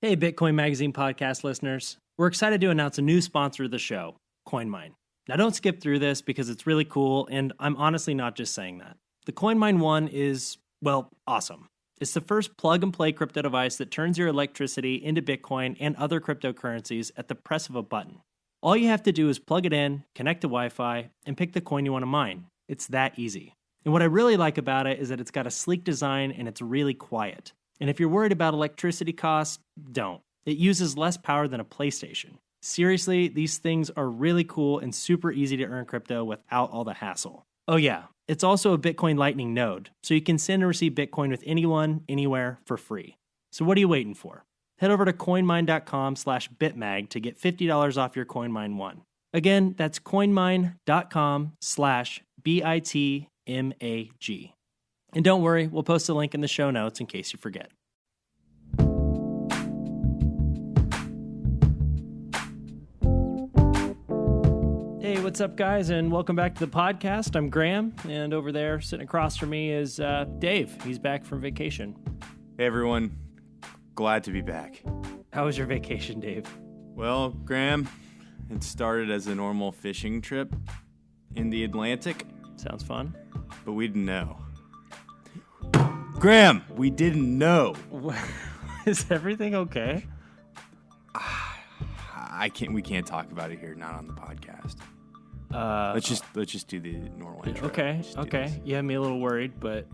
Hey, Bitcoin Magazine podcast listeners. We're excited to announce a new sponsor of the show, CoinMine. Now, don't skip through this because it's really cool, and I'm honestly not just saying that. The CoinMine One is, well, awesome. It's the first plug-and-play crypto device that turns your electricity into Bitcoin and other cryptocurrencies at the press of a button. All you have to do is plug it in, connect to Wi-Fi, and pick the coin you want to mine. It's that easy. And what I really like about it is that it's got a sleek design and it's really quiet. And if you're worried about electricity costs, don't. It uses less power than a PlayStation. Seriously, these things are really cool and super easy to earn crypto without all the hassle. Oh yeah, it's also a Bitcoin Lightning node, so you can send and receive Bitcoin with anyone, anywhere, for free. So what are you waiting for? Head over to coinmine.com/bitmag to get $50 off your CoinMine One. Again, that's coinmine.com/bitmag. And don't worry, we'll post a link in the show notes in case you forget. Hey, what's up, guys, and welcome back to the podcast. I'm Graham, and over there, sitting across from me, is Dave. He's back from vacation. Hey, everyone. Glad to be back. How was your vacation, Dave? Well, Graham, it started as a normal fishing trip in the Atlantic. Sounds fun. But we didn't know. Graham, we didn't know. Is everything okay? We can't talk about it here, not on the podcast. Let's just do the normal intro. Okay. You had me a little worried, but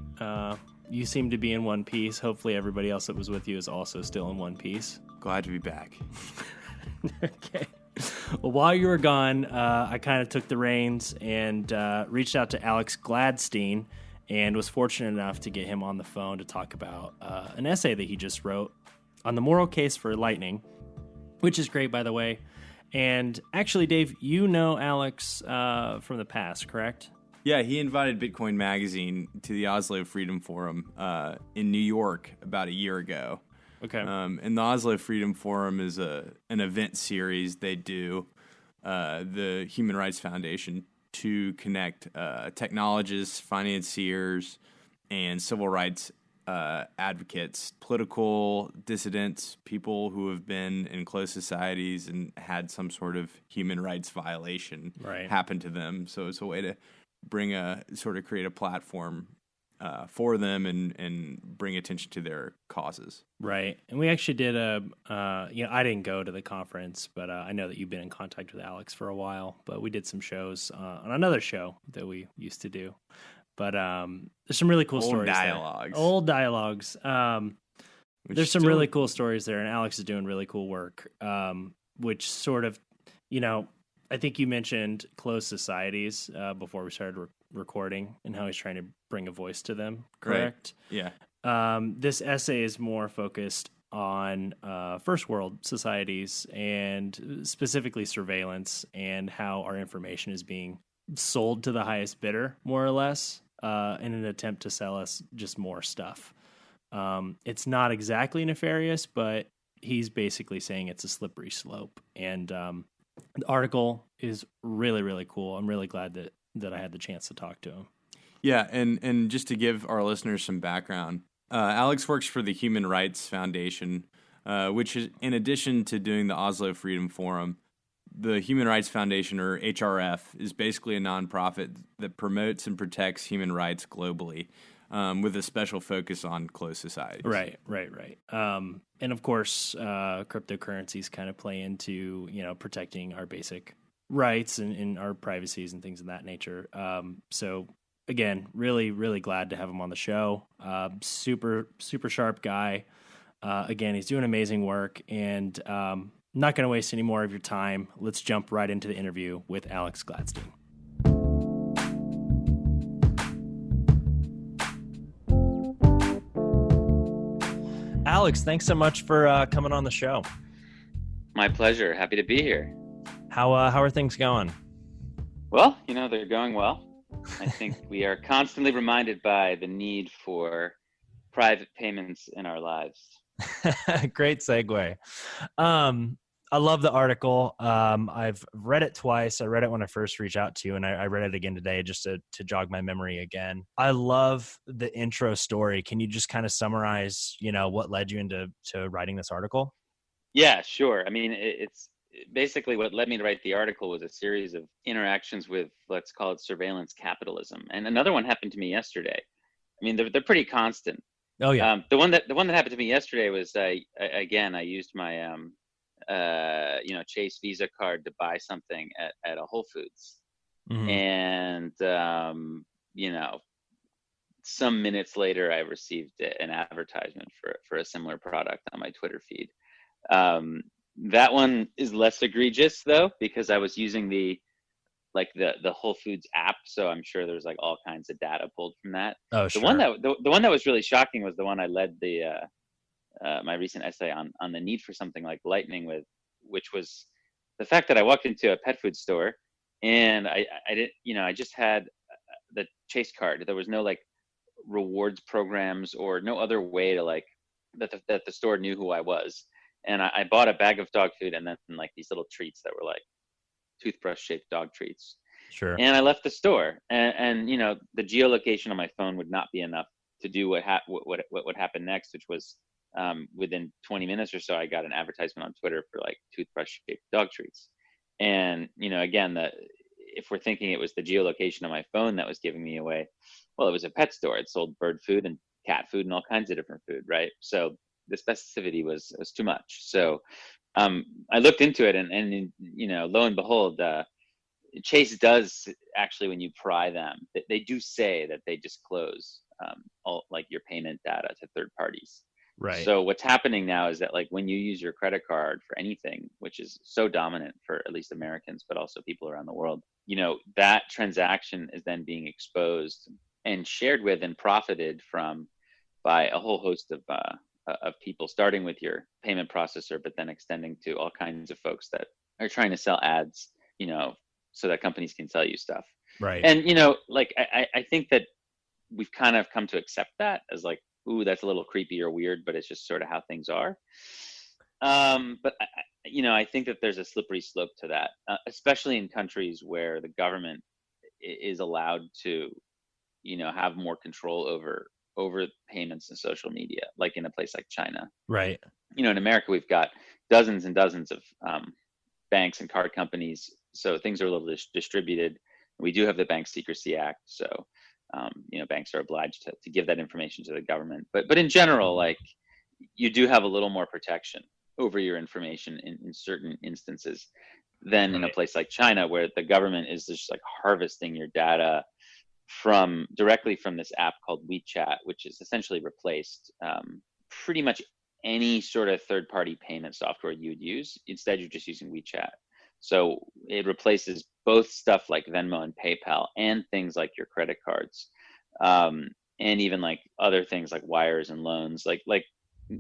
you seem to be in one piece. Hopefully everybody else that was with you is also still in one piece. Glad to be back. Okay. Well, while you were gone, I kind of took the reins and reached out to Alex Gladstein and was fortunate enough to get him on the phone to talk about an essay that he just wrote on the moral case for Lightning, which is great, by the way. And actually, Dave, you know Alex from the past, correct? Yeah, he invited Bitcoin Magazine to the Oslo Freedom Forum in New York about a year ago. Okay. And the Oslo Freedom Forum is an event series they do, the Human Rights Foundation, to connect technologists, financiers, and civil rights advocates, political dissidents, people who have been in closed societies and had some sort of human rights violation happen to them. So it's a way to create a platform for them and bring attention to their causes. Right. And we actually did I didn't go to the conference, but I know that you've been in contact with Alex for a while, but we did some shows on another show that we used to do. But there's some really cool stories dialogues. there. Old dialogues. There's some really cool stories there, and Alex is doing really cool work, which sort of, I think you mentioned closed societies before we started recording and how he's trying to bring a voice to them, correct? Right. Yeah. This essay is more focused on first world societies and specifically surveillance and how our information is being sold to the highest bidder, more or less, in an attempt to sell us just more stuff. It's not exactly nefarious, but he's basically saying it's a slippery slope. And the article is really, really cool. I'm really glad that I had the chance to talk to him. Yeah, and just to give our listeners some background, Alex works for the Human Rights Foundation, which is, in addition to doing the Oslo Freedom Forum, the Human Rights Foundation, or HRF, is basically a nonprofit that promotes and protects human rights globally, with a special focus on closed societies. Right. And of course, cryptocurrencies kind of play into, protecting our basic rights and our privacies and things of that nature. So again, really, really glad to have him on the show. Super, super sharp guy. Again, he's doing amazing work, and not going to waste any more of your time. Let's jump right into the interview with Alex Gladstein. Alex, thanks so much for coming on the show. My pleasure. Happy to be here. How are things going? Well, they're going well. I think we are constantly reminded by the need for private payments in our lives. Great segue. I love the article. I've read it twice. I read it when I first reached out to you, and I read it again today just to jog my memory again. I love the intro story. Can you just kind of summarize, what led you into writing this article? Yeah, sure. I mean, it's basically what led me to write the article was a series of interactions with, let's call it surveillance capitalism. And another one happened to me yesterday. I mean, they're pretty constant. Oh yeah. The one that happened to me yesterday was I used my Chase Visa card to buy something at a Whole Foods, Hmm. and you know, some minutes later, I received an advertisement for a similar product on my Twitter feed. Um, that one is less egregious though, because I was using the Whole Foods app, so I'm sure there's like all kinds of data pulled from that. Oh The one sure. that the one that was really shocking was the one I led my recent essay on the need for something like Lightning with, which was the fact that I walked into a pet food store and I didn't, I just had the Chase card. There was no like rewards programs or no other way to like that the store knew who I was. And I bought a bag of dog food and then like these little treats that were like toothbrush shaped dog treats. Sure. And I left the store, and the geolocation on my phone would not be enough to do what would happen next, which was within 20 minutes or so, I got an advertisement on Twitter for like toothbrush shaped dog treats. And again, if we're thinking it was the geolocation on my phone that was giving me away, well, it was a pet store. It sold bird food and cat food and all kinds of different food, right? So the specificity was too much. So I looked into it, and lo and behold, Chase does actually, when you pry them, they do say that they disclose all like your payment data to third parties. Right. So what's happening now is that like when you use your credit card for anything, which is so dominant for at least Americans, but also people around the world, that transaction is then being exposed and shared with and profited from by a whole host of people, starting with your payment processor, but then extending to all kinds of folks that are trying to sell ads, so that companies can sell you stuff. Right. And like I think that we've kind of come to accept that as like, ooh, that's a little creepy or weird, but it's just sort of how things are. But I think that there's a slippery slope to that, especially in countries where the government is allowed to, have more control over payments and social media, like in a place like China. Right. In America, we've got dozens and dozens of banks and card companies, so things are a little distributed. We do have the Bank Secrecy Act, so banks are obliged to give that information to the government. But in general, like you do have a little more protection over your information in certain instances than in a Right. place like China, where the government is just like harvesting your data directly from this app called WeChat, which has essentially replaced pretty much any sort of third-party payment software you would use. Instead, you're just using WeChat. So it replaces both stuff like Venmo and PayPal and things like your credit cards, and even like other things like wires and loans, like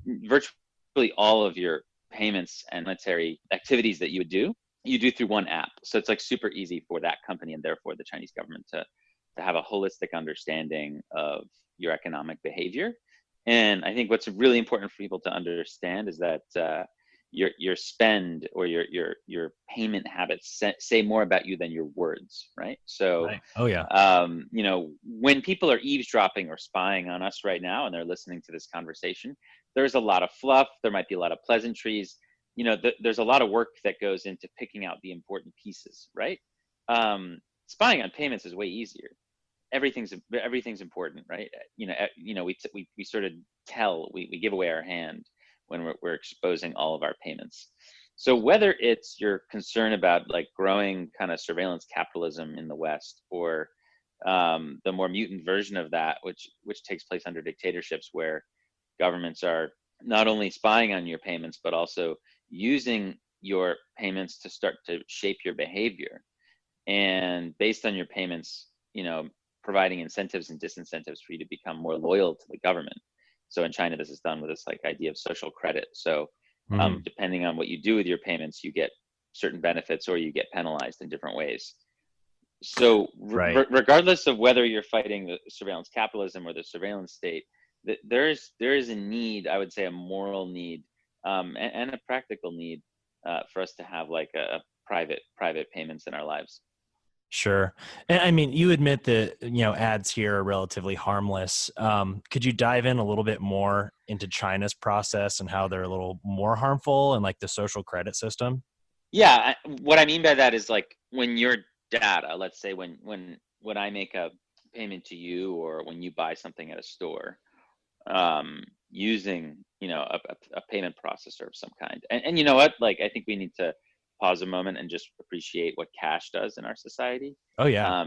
virtually all of your payments and monetary activities that you would do, you do through one app. So it's like super easy for that company and therefore the Chinese government to have a holistic understanding of your economic behavior. And I think what's really important for people to understand is that your spend or your payment habits say more about you than your words, right? So, Right. Oh yeah. when people are eavesdropping or spying on us right now and they're listening to this conversation, there's a lot of fluff. There might be a lot of pleasantries. There's a lot of work that goes into picking out the important pieces, right? Spying on payments is way easier. Everything's important, right? We sort of we give away our hand when we're exposing all of our payments. So whether it's your concern about like growing kind of surveillance capitalism in the West, or the more mutant version of that, which takes place under dictatorships where governments are not only spying on your payments but also using your payments to start to shape your behavior, and based on your payments, providing incentives and disincentives for you to become more loyal to the government. So in China, this is done with this like idea of social credit. So Mhm. depending on what you do with your payments, you get certain benefits or you get penalized in different ways. So Right. regardless of whether you're fighting the surveillance capitalism or the surveillance state, there is a need, I would say, a moral need, and a practical need, for us to have like a private payments in our lives. Sure. And I mean, you admit that, ads here are relatively harmless. Could you dive in a little bit more into China's process and how they're a little more harmful and like the social credit system? Yeah, what I mean by that is like when your data, let's say when I make a payment to you or when you buy something at a store, using a payment processor of some kind. And you know what? Like I think we need to pause a moment and just appreciate what cash does in our society. Oh, yeah.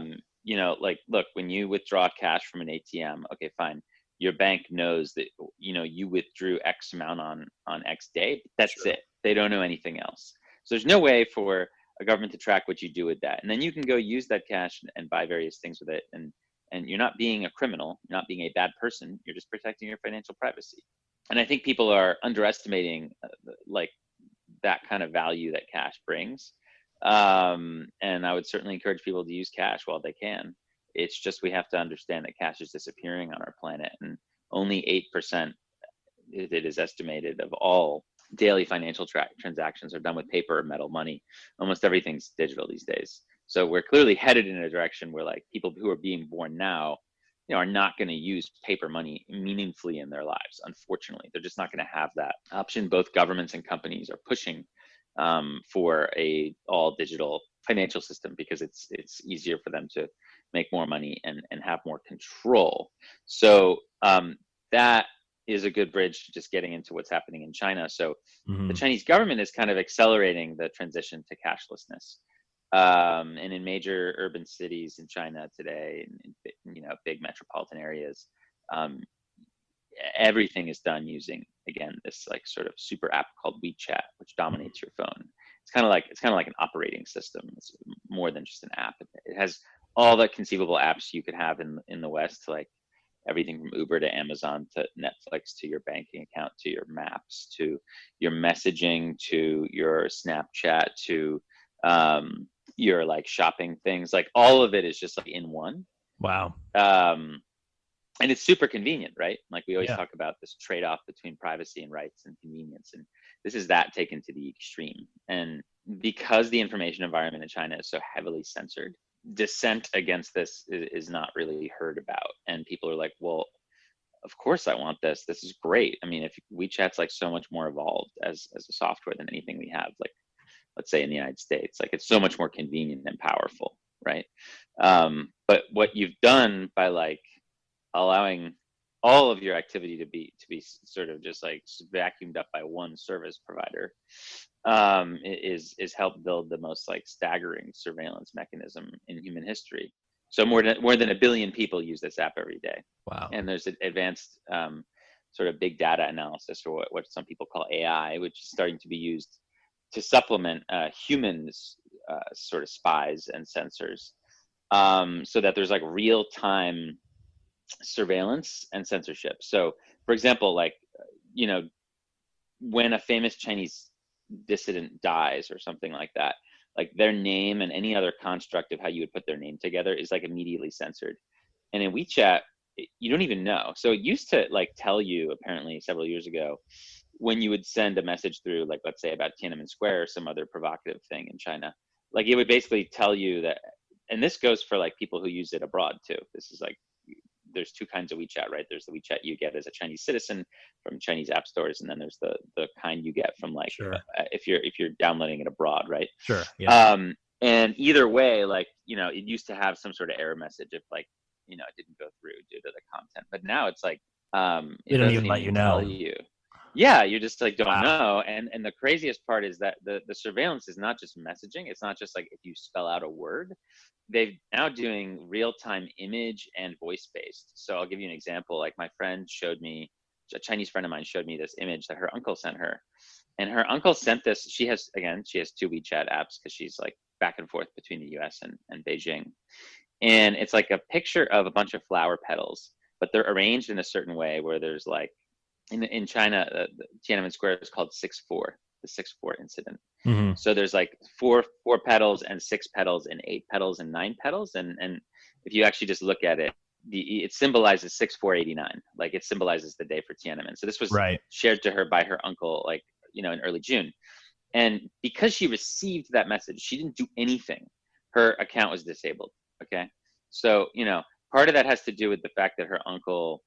Like look, when you withdraw cash from an ATM, okay, fine. Your bank knows that you withdrew X amount on X day. That's Sure. it. They don't know anything else. So there's no way for a government to track what you do with that. And then you can go use that cash and buy various things with it. And you're not being a criminal, you're not being a bad person, you're just protecting your financial privacy. And I think people are underestimating like that kind of value that cash brings. And I would certainly encourage people to use cash while they can. It's just we have to understand that cash is disappearing on our planet, and only 8%, it is estimated, of all daily financial transactions are done with paper or metal money. Almost everything's digital these days. So we're clearly headed in a direction where like people who are being born now, are not going to use paper money meaningfully in their lives. Unfortunately, they're just not going to have that option. Both governments and companies are pushing for a all digital financial system because it's easier for them to make more money and have more control. So that is a good bridge to just getting into what's happening in China. So the Chinese government is kind of accelerating the transition to cashlessness. And in major urban cities in China today, in big metropolitan areas, everything is done using, again, this like sort of super app called WeChat, which dominates your phone. It's kind of like an operating system. It's more than just an app. It has all the conceivable apps you could have in the West, like everything from Uber to Amazon to Netflix to your banking account to your maps to your messaging to your Snapchat to your like shopping things. Like all of it is just like in one. Wow. And it's super convenient, right? Like we always Yeah. talk about this trade-off between privacy and rights and convenience, and this is that taken to the extreme. And because the information environment in China is so heavily censored, dissent against this is not really heard about. And people are like, well, of course I want this. This is great. I mean, if WeChat's like so much more evolved as a software than anything we have, like let's say in the United States, like it's so much more convenient and powerful, right? But what you've done by like allowing all of your activity to be sort of just like vacuumed up by one service provider is help build the most like staggering surveillance mechanism in human history. So more than 1 billion people use this app every day. Wow. And there's advanced sort of big data analysis, or what some people call AI, which is starting to be used to supplement humans sort of spies and sensors, so that there's like real time surveillance and censorship. So for example, like when a famous Chinese dissident dies or something like that, like their name and any other construct of how you would put their name together is like immediately censored. And in WeChat, you don't even know. So it used to like tell you, apparently several years ago, when you would send a message through, like let's say about Tiananmen Square or some other provocative thing in China, like it would basically tell you that, and this goes for like people who use it abroad too. This is like, there's two kinds of WeChat, right? There's the WeChat you get as a Chinese citizen from Chinese app stores, and then there's the kind you get from like Sure. if you're downloading it abroad, right? Sure. Yeah. And either way, like it used to have some sort of error message if like it didn't go through due to the content, but now it's like They it don't doesn't even let you tell know. you. Yeah, you just like don't Wow. know. And the craziest part is that the surveillance is not just messaging. It's not just like if you spell out a word. They've now doing real-time image and voice-based. So I'll give you an example. Like my friend showed me, a Chinese friend of mine showed me this image that her uncle sent her. And her uncle sent this, she has two WeChat apps because she's like back and forth between the US and Beijing. And it's like a picture of a bunch of flower petals, but they're arranged in a certain way where there's like, in China, Tiananmen Square is called 6-4, the 6-4 incident. Mhm. So there's like four petals and 6 petals and 8 petals and 9 petals. And if you actually just look at it, it symbolizes 6-4-89. Like it symbolizes the day for Tiananmen. So this was Right. shared to her by her uncle, like, in early June. And because she received that message, she didn't do anything. her account was disabled. Okay. So, part of that has to do with the fact that her uncle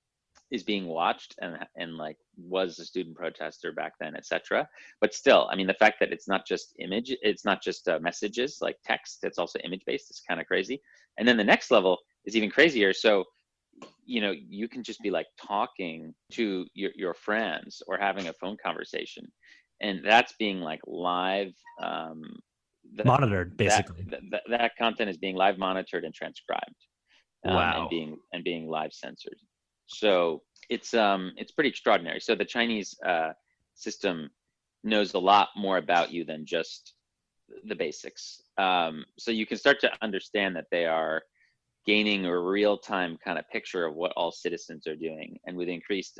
is being watched and like was a student protester back then, etc. But still, I mean, the fact that it's not just image, it's not just messages like text, it's also image based. It's kind of crazy. And then the next level is even crazier. So, you can just be like talking to your friends or having a phone conversation, and that's being like live. Monitored, basically. That content is being live monitored and transcribed, Wow. and being live censored. So it's pretty extraordinary. So the Chinese system knows a lot more about you than just the basics. So you can start to understand that they are gaining a real-time kind of picture of what all citizens are doing, and with increased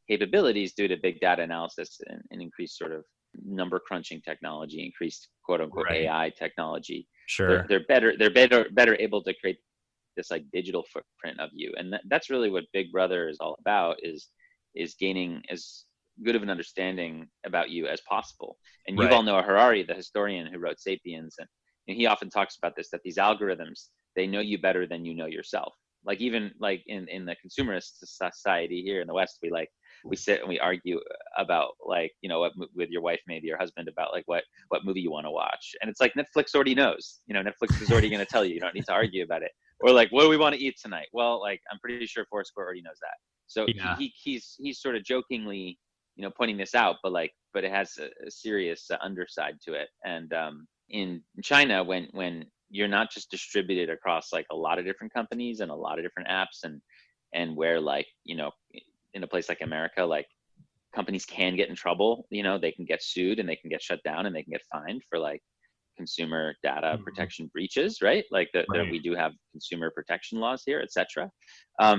capabilities due to big data analysis and increased sort of number crunching technology, increased quote unquote Right. AI technology. Sure. They're better able to create this like digital footprint of you, and that's really what Big Brother is all about, is gaining as good of an understanding about you as possible. And Right. Yuval Noah Harari, the historian who wrote *Sapiens*, and he often talks about this, that these algorithms, they know you better than you know yourself. Like even like in the consumerist society here in the West, we sit and we argue about like, with your wife, maybe your husband, about like what movie you want to watch. And it's like Netflix already knows, Netflix is already going to tell you, you don't need to argue about it. Or like, what do we want to eat tonight? Well, like, I'm pretty sure Foursquare already knows that. So Yeah. he's sort of jokingly, pointing this out, but it has a serious underside to it. And in China, when you're not just distributed across like a lot of different companies and a lot of different apps, and where like, in a place like America, like companies can get in trouble, they can get sued and they can get shut down and they can get fined for like consumer data protection breaches, right? Like Right. we do have consumer protection laws here, etc.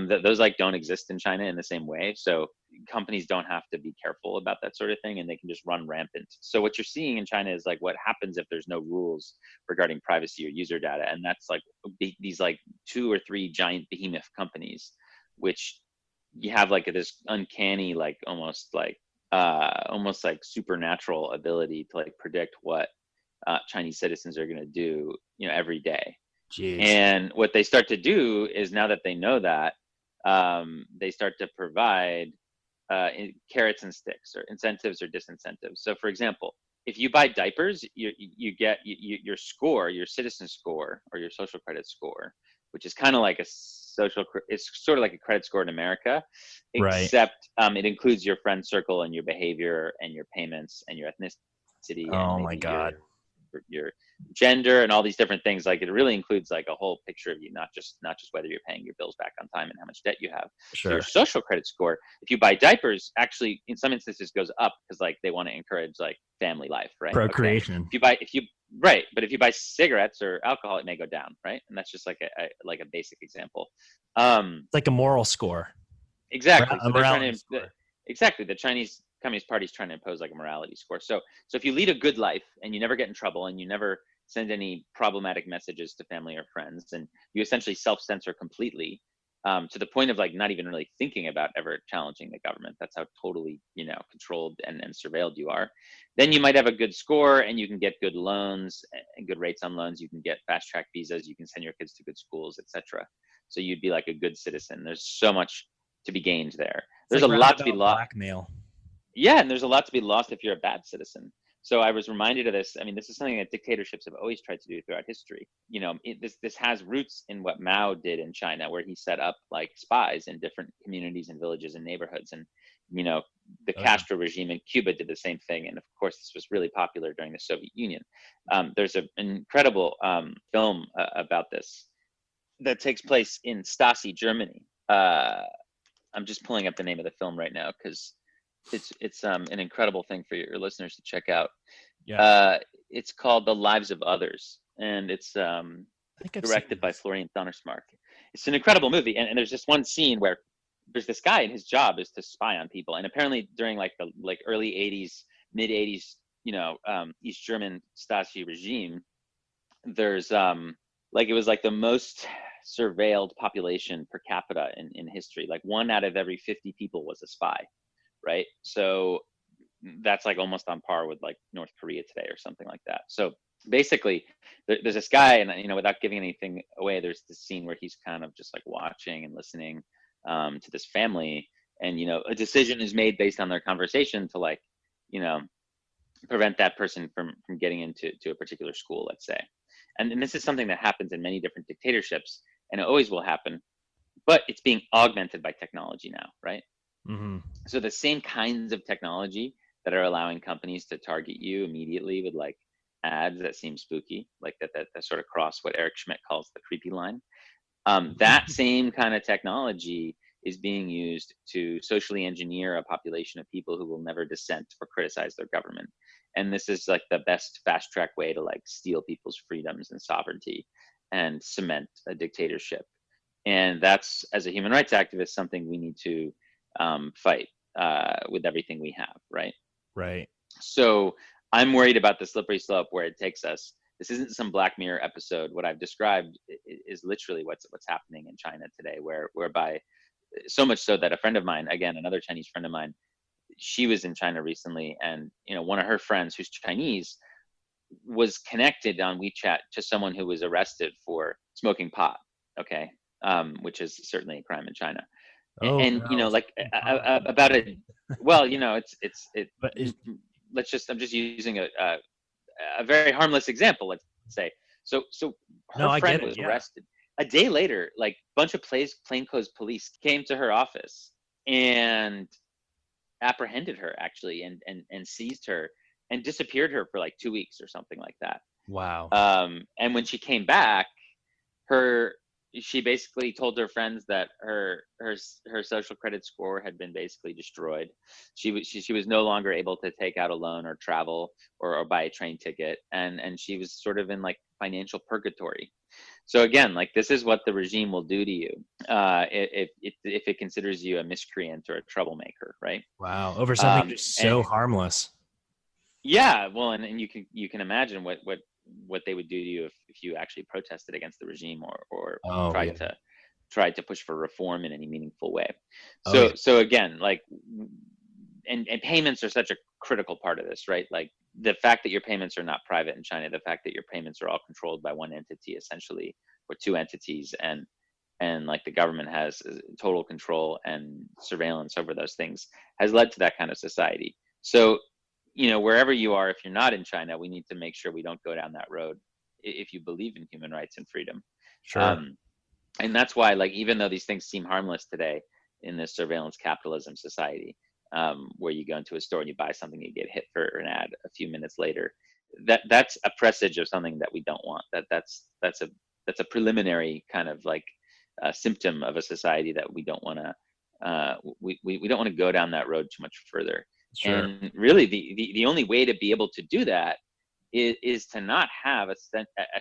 Those like don't exist in China in the same way. So companies don't have to be careful about that sort of thing, and they can just run rampant. So what you're seeing in China is like what happens if there's no rules regarding privacy or user data, and that's like these like 2 or 3 giant behemoth companies, which you have like this uncanny, like almost like supernatural ability to like predict what Chinese citizens are going to do, every day. Jeez. And what they start to do is, now that they know that, they start to provide carrots and sticks, or incentives or disincentives. So, for example, if you buy diapers, you get your score, your citizen score, or your social credit score, which is kind of like it's sort of like a credit score in America, Right. except it includes your friend circle and your behavior and your payments and your ethnicity and Oh maybe my God. your gender and all these different things. Like it really includes like a whole picture of you, not just whether you're paying your bills back on time and how much debt you have. So your Sure. social credit score, if you buy diapers, actually in some instances goes up, because like they want to encourage like family life, right? Procreation. Okay. But if you buy cigarettes or alcohol, it may go down, right? And that's just like a basic example. It's like a moral score. Exactly. A So they're trying morality to score. exactly, the Chinese Communist Party is trying to impose like a morality score. So if you lead a good life and you never get in trouble and you never send any problematic messages to family or friends, and you essentially self-censor completely, to the point of like not even really thinking about ever challenging the government. That's how totally controlled and surveilled you are. Then you might have a good score, and you can get good loans and good rates on loans. You can get fast track visas. You can send your kids to good schools, etc. So you'd be like a good citizen. There's so much to be gained there. There's like a lot to be roundabout lost. blackmail. Yeah, and there's a lot to be lost if you're a bad citizen. So I was reminded of this. I mean, this is something that dictatorships have always tried to do throughout history. This has roots in what Mao did in China, where he set up like spies in different communities and villages and neighborhoods. And the Castro regime in Cuba did the same thing. And of course, this was really popular during the Soviet Union. There's an incredible film about this that takes place in Stasi, Germany. I'm just pulling up the name of the film right now because it's an incredible thing for your listeners to check out. Yeah. It's called The Lives of Others, and it's I think I've directed seen by this. Florian Donnersmarck. It's an incredible movie, and there's just one scene where there's this guy, and his job is to spy on people. And apparently, during like the early '80s, mid '80s, East German Stasi regime, there's it was like the most surveilled population per capita in history. Like 1 out of every 50 people was a spy, right? So that's like almost on par with like North Korea today or something like that. So basically there's this guy, and without giving anything away, there's this scene where he's kind of just like watching and listening to this family, and a decision is made based on their conversation to like prevent that person from getting into a particular school, let's say. And this is something that happens in many different dictatorships, and it always will happen, but it's being augmented by technology now, right? Mm-hmm. So the same kinds of technology that are allowing companies to target you immediately with like ads that seem spooky, like that sort of cross what Eric Schmidt calls the creepy line. That same kind of technology is being used to socially engineer a population of people who will never dissent or criticize their government. And this is like the best fast track way to like steal people's freedoms and sovereignty and cement a dictatorship. And that's, as a human rights activist, something we need to fight with everything we have, right? Right. So I'm worried about the slippery slope where it takes us. This isn't some Black Mirror episode. What I've described is literally what's happening in China today, whereby so much so that a friend of mine, again, another Chinese friend of mine, she was in China recently, and one of her friends who's Chinese was connected on WeChat to someone who was arrested for smoking pot. Okay, which is certainly a crime in China. Oh, And no. about it. Well, it. But I'm just using a very harmless example. Let's say. So her No, I friend get it, was yeah. arrested. A day later, like a bunch of plainclothes police came to her office and apprehended her actually, and seized her and disappeared her for like 2 weeks or something like that. Wow. And when she came back, she basically told her friends that her social credit score had been basically destroyed. She was no longer able to take out a loan or travel or buy a train ticket, and she was sort of in like financial purgatory. So again, like this is what the regime will do to you if it considers you a miscreant or a troublemaker, right? Wow. Over something just so harmless. Yeah, well, and you can imagine what they would do to you if you actually protested against the regime or tried to push for reform in any meaningful way. So again, like, and payments are such a critical part of this, right? Like the fact that your payments are not private in China, the fact that your payments are all controlled by one entity essentially, or two entities, and like the government has total control and surveillance over those things, has led to that kind of society. So wherever you are, if you're not in China, we need to make sure we don't go down that road if you believe in human rights and freedom. Sure. And that's why, like, even though these things seem harmless today in this surveillance capitalism society, where you go into a store and you buy something, you get hit for an ad a few minutes later, that's a presage of something that we don't want. That's a preliminary kind of like symptom of a society that we don't want to we don't want to go down that road too much further. Sure. And really, the only way to be able to do that is to not have a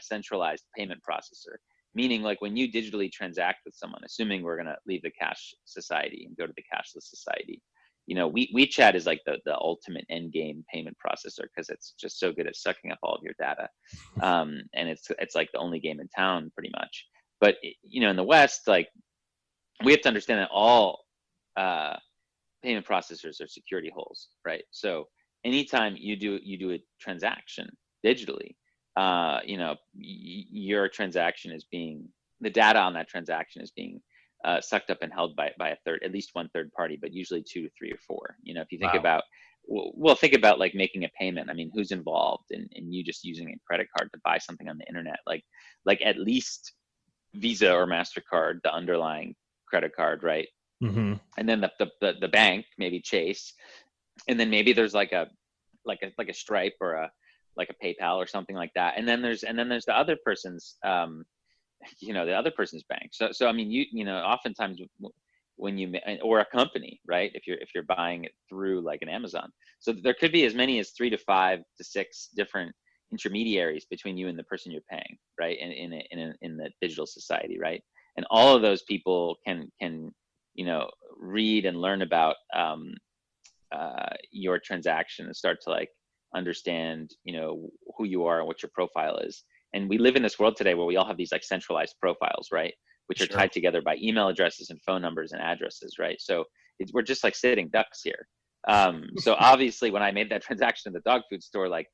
centralized payment processor. Meaning, like when you digitally transact with someone, assuming we're going to leave the cash society and go to the cashless society, WeChat is like the ultimate end game payment processor because it's just so good at sucking up all of your data, and it's like the only game in town pretty much. But in the West, like we have to understand that all payment processors are security holes, right? So anytime you do a transaction digitally, your transaction is the data on that transaction is being sucked up and held by at least one third party, but usually 2 to 3 or 4. If you think about, think about like making a payment. I mean, who's involved in you just using a credit card to buy something on the internet? Like at least Visa or MasterCard, the underlying credit card, right? Mm-hmm. And then the bank, maybe Chase, and then maybe there's like a Stripe or a PayPal or something like that. And then there's the other person's the other person's bank. So I mean, oftentimes when or a company, right? If you're buying it through like an Amazon, so there could be as many as 3 to 5 to 6 different intermediaries between you and the person you're paying, right? In the digital society, right? And all of those people can read and learn about your transaction and start to like understand who you are and what your profile is. And we live in this world today where we all have these like centralized profiles, right, which are tied together by email addresses and phone numbers and addresses, right? So we're just like sitting ducks here. So obviously when I made that transaction in the dog food store, like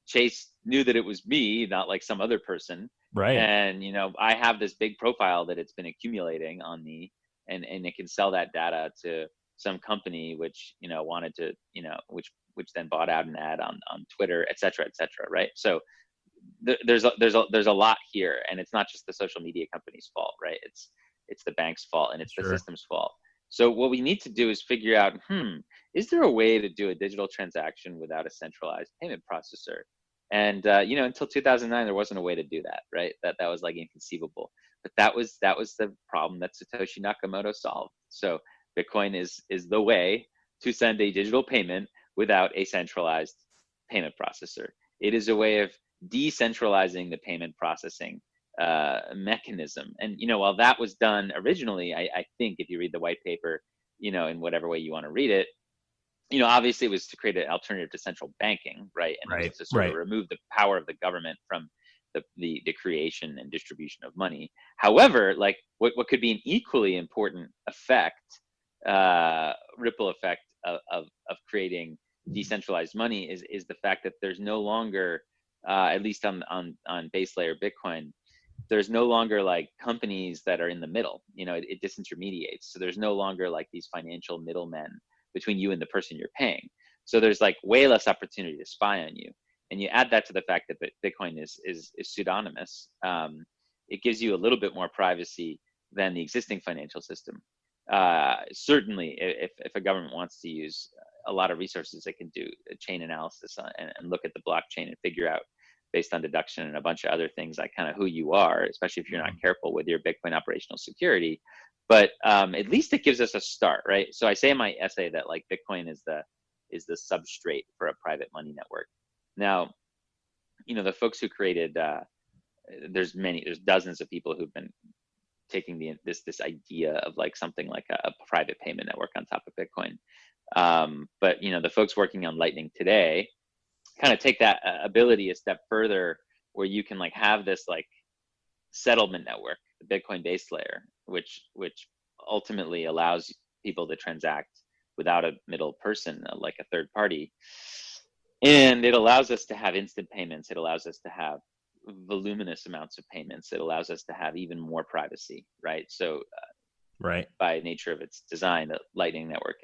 Chase knew that it was me, not like some other person. Right. And, I have this big profile that it's been accumulating on me, and it can sell that data to some company, which, wanted to, which then bought out an ad on Twitter, et cetera, right? So there's a lot here, and it's not just the social media company's fault, right? It's the bank's fault, and it's the system's fault. So what we need to do is figure out, is there a way to do a digital transaction without a centralized payment processor? And until 2009, there wasn't a way to do that, right? That was like inconceivable. But that was the problem that Satoshi Nakamoto solved. So Bitcoin is the way to send a digital payment without a centralized payment processor. It is a way of decentralizing the payment processing mechanism. And while that was done originally, I think if you read the white paper, in whatever way you want to read it, obviously it was to create an alternative to central banking, right? And it was to sort of remove the power of the government from the creation and distribution of money. However, like what could be an equally important effect, ripple effect of creating decentralized money is the fact that there's no longer, at least on base layer Bitcoin, there's no longer like companies that are in the middle. It disintermediates. So there's no longer like these financial middlemen between you and the person you're paying. So there's like way less opportunity to spy on you. And you add that to the fact that Bitcoin is pseudonymous. It gives you a little bit more privacy than the existing financial system. Certainly, if a government wants to use a lot of resources, they can do a chain analysis and look at the blockchain and figure out, based on deduction and a bunch of other things, like kind of who you are, especially if you're not careful with your Bitcoin operational security. But at least it gives us a start, right? So I say in my essay that like Bitcoin is the substrate for a private money network. Now, the folks who created, there's dozens of people who've been taking this idea of like something like a private payment network on top of Bitcoin. But the folks working on Lightning today kind of take that ability a step further, where you can like have this like settlement network, the Bitcoin base layer, which ultimately allows people to transact without a middle person, like a third party. And it allows us to have instant payments. It allows us to have voluminous amounts of payments. It allows us to have even more privacy, right? So by nature of its design, the Lightning Network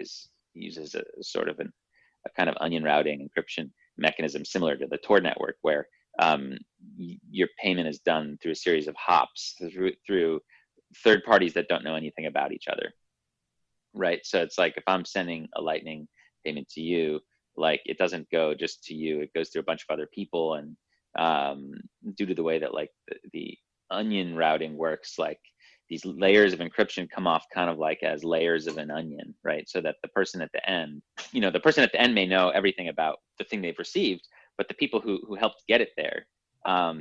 uses a sort of a kind of onion routing encryption mechanism similar to the Tor network, where your payment is done through a series of hops through third parties that don't know anything about each other, right? So it's like if I'm sending a Lightning payment to you, like it doesn't go just to you, it goes through a bunch of other people. And due to the way that like the onion routing works, like these layers of encryption come off kind of like as layers of an onion, right? So that the person at the end may know everything about the thing they've received, but the people who helped get it there,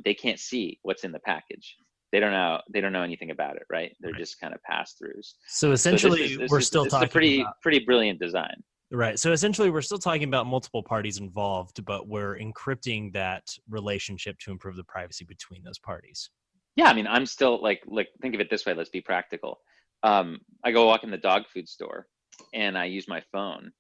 they can't see what's in the package. They don't know anything about it, right? They're just kind of pass-throughs. So essentially, we're still talking about pretty brilliant design. Right. So essentially, we're still talking about multiple parties involved, but we're encrypting that relationship to improve the privacy between those parties. Yeah, I mean, I'm still like think of it this way. Let's be practical. I go walk in the dog food store, and I use my phone,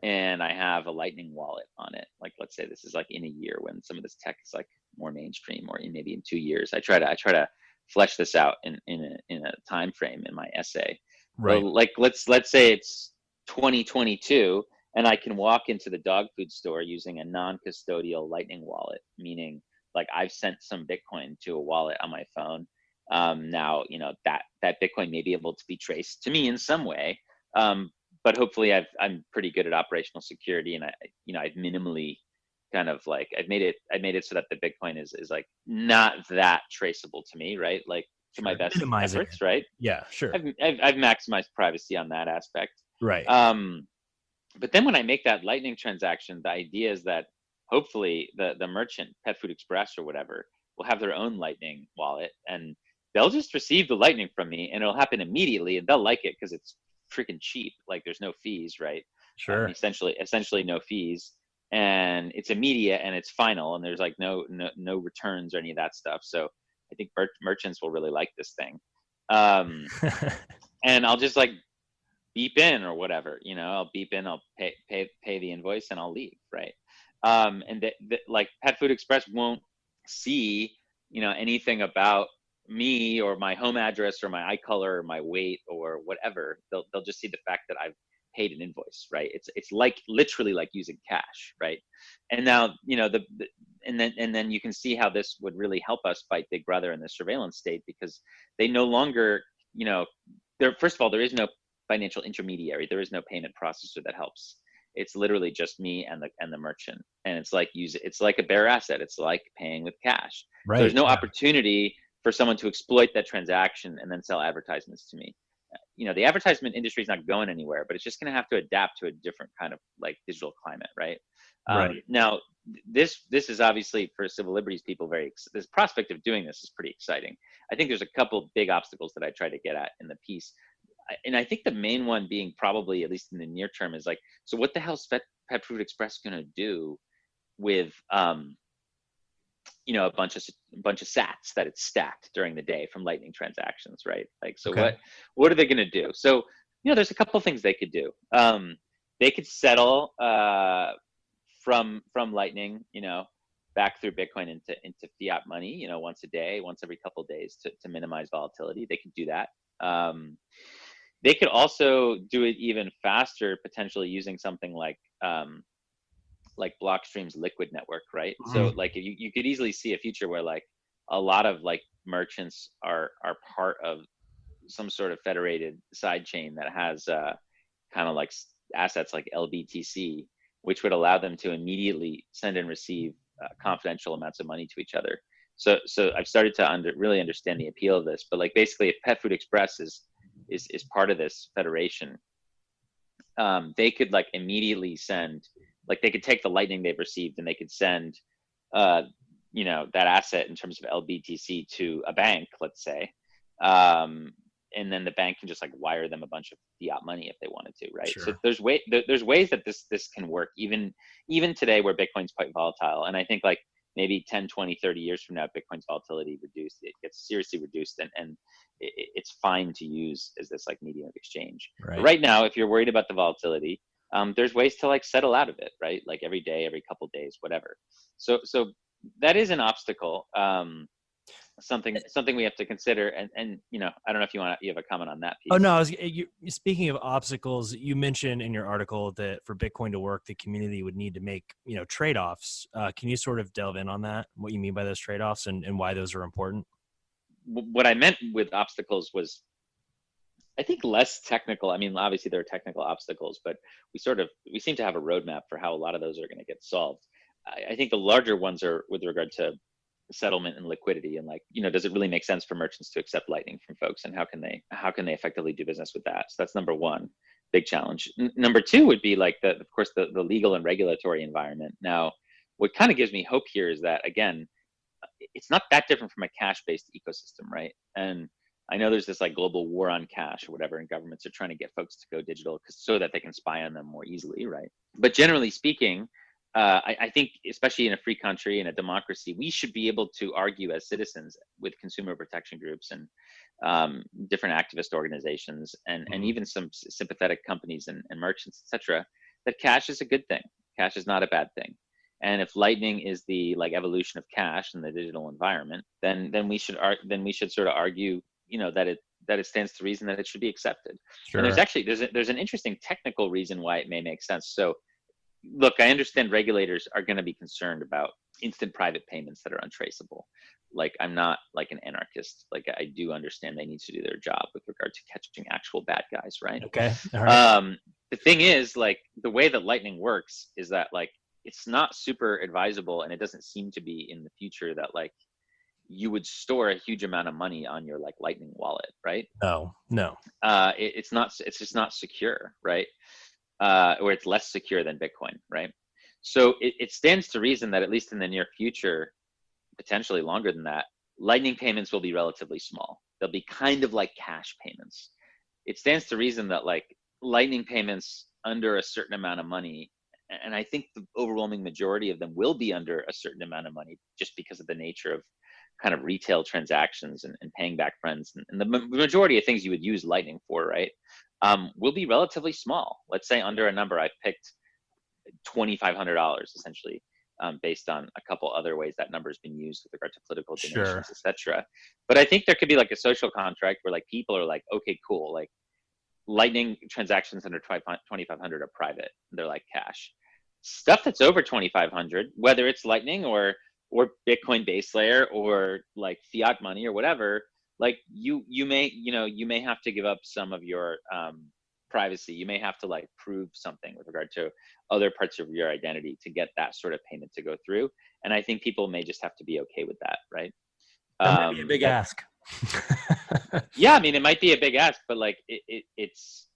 and I have a Lightning wallet on it. Like, let's say this is like in a year when some of this tech is like more mainstream, or maybe in 2 years. I try to flesh this out in a time frame in my essay. Right. So like let's say it's 2022, and I can walk into the dog food store using a non-custodial Lightning wallet, meaning like I've sent some Bitcoin to a wallet on my phone. Now, that Bitcoin may be able to be traced to me in some way. But hopefully I'm pretty good at operational security, and I've minimally kind of like, I've made it so that the Bitcoin is like not that traceable to me, right? Like to my best efforts, right? Yeah, sure. I've maximized privacy on that aspect. Right. But then when I make that Lightning transaction, the idea is that hopefully the merchant, Pet Food Express or whatever, will have their own Lightning wallet, and they'll just receive the Lightning from me, and it'll happen immediately, and they'll like it because it's freaking cheap. Like there's no fees, right? Sure. Essentially no fees, and it's immediate and it's final, and there's like no returns or any of that stuff. So I think merchants will really like this thing. And I'll just like beep in or whatever, I'll beep in, I'll pay the invoice, and I'll leave, right? And that like Pet Food Express won't see, anything about me or my home address or my eye color or my weight or whatever. They'll just see the fact that I've paid an invoice, right? It's like literally like using cash, right? And now, and then you can see how this would really help us fight Big Brother in the surveillance state, because they no longer, there. First of all, there is no financial intermediary. There is no payment processor that helps. It's literally just me and the merchant, and it's like a bare asset. It's like paying with cash. Right. So there's no opportunity for someone to exploit that transaction and then sell advertisements to me. The advertisement industry is not going anywhere, but it's just going to have to adapt to a different kind of like digital climate, right? Right. Now, this is obviously for civil liberties people this prospect of doing this is pretty exciting. I think there's a couple big obstacles that I try to get at in the piece. And I think the main one being probably, at least in the near term, is like, so what the hell's Pet Food Express going to do with, a bunch of sats that it's stacked during the day from Lightning transactions, right? Like, so Okay. what are they going to do? So, there's a couple things they could do. They could settle from Lightning, back through Bitcoin into fiat money, once a day, once every couple of days to minimize volatility. They could do that. They could also do it even faster, potentially using something like Blockstream's Liquid network, right? Mm-hmm. So like you could easily see a future where like a lot of like merchants are part of some sort of federated side chain that has kind of like assets like LBTC, which would allow them to immediately send and receive confidential amounts of money to each other. So I've started to really understand the appeal of this. But like basically, if Pet Food Express is part of this federation, they could like immediately send, like they could take the Lightning they've received and they could send, that asset in terms of LBTC to a bank, let's say, and then the bank can just like wire them a bunch of fiat money if they wanted to, right? Sure. So there's ways that this can work even today where Bitcoin's quite volatile, and I think like maybe 10, 20, 30 years from now, Bitcoin's volatility reduced. It gets seriously reduced, and it's fine to use as this like medium of exchange. Right. But right now, if you're worried about the volatility, there's ways to like settle out of it, right? Like every day, every couple of days, whatever. So that is an obstacle. Something we have to consider, and I don't know if you have a comment on that piece. Oh no, speaking of obstacles, you mentioned in your article that for Bitcoin to work, the community would need to make trade-offs. Can you sort of delve in on that? What you mean by those trade-offs and why those are important? What I meant with obstacles was, I think, less technical. I mean, obviously there are technical obstacles, but we seem to have a roadmap for how a lot of those are going to get solved. I think the larger ones are with regard to settlement and liquidity, and like, does it really make sense for merchants to accept Lightning from folks, and how can they effectively do business with that? So that's number one big challenge. Number two would be like of course the legal and regulatory environment. Now, what kind of gives me hope here is that, again, it's not that different from a cash-based ecosystem, right? And I know there's this like global war on cash or whatever, and governments are trying to get folks to go digital so that they can spy on them more easily, right? But generally speaking, I think, especially in a free country, in a democracy, we should be able to argue as citizens with consumer protection groups and different activist organizations and even some sympathetic companies and merchants, etc., that cash is a good thing. Cash is not a bad thing. And if Lightning is the like evolution of cash in the digital environment, then we should sort of argue, that it stands to reason that it should be accepted. Sure. And there's an interesting technical reason why it may make sense. So, look, I understand regulators are going to be concerned about instant private payments that are untraceable. Like, I'm not like an anarchist. Like, I do understand they need to do their job with regard to catching actual bad guys, right? Okay. All right. The thing is, like, the way that Lightning works is that like it's not super advisable, and it doesn't seem to be in the future that like you would store a huge amount of money on your like Lightning wallet, right? No. It's just not secure, right? Or it's less secure than Bitcoin, right? So it stands to reason that at least in the near future, potentially longer than that, Lightning payments will be relatively small. They'll be kind of like cash payments. It stands to reason that like Lightning payments under a certain amount of money, and I think the overwhelming majority of them will be under a certain amount of money just because of the nature of kind of retail transactions and paying back friends. And the majority of things you would use Lightning for, right, will be relatively small. Let's say under a number I've picked $2,500 essentially. based on a couple other ways that number's been used with regard to political Sure. donations, etc. But I think there could be like a social contract where like people are like, okay, cool, like Lightning transactions under 2,500 are private. They're like cash. Stuff that's over 2,500, whether it's Lightning or Bitcoin base layer or like fiat money or whatever, like you may have to give up some of your privacy. You may have to like prove something with regard to other parts of your identity to get that sort of payment to go through. And I think people may just have to be okay with that, right? That might be a big ask. Yeah, I mean, it might be a big ask, but like it's,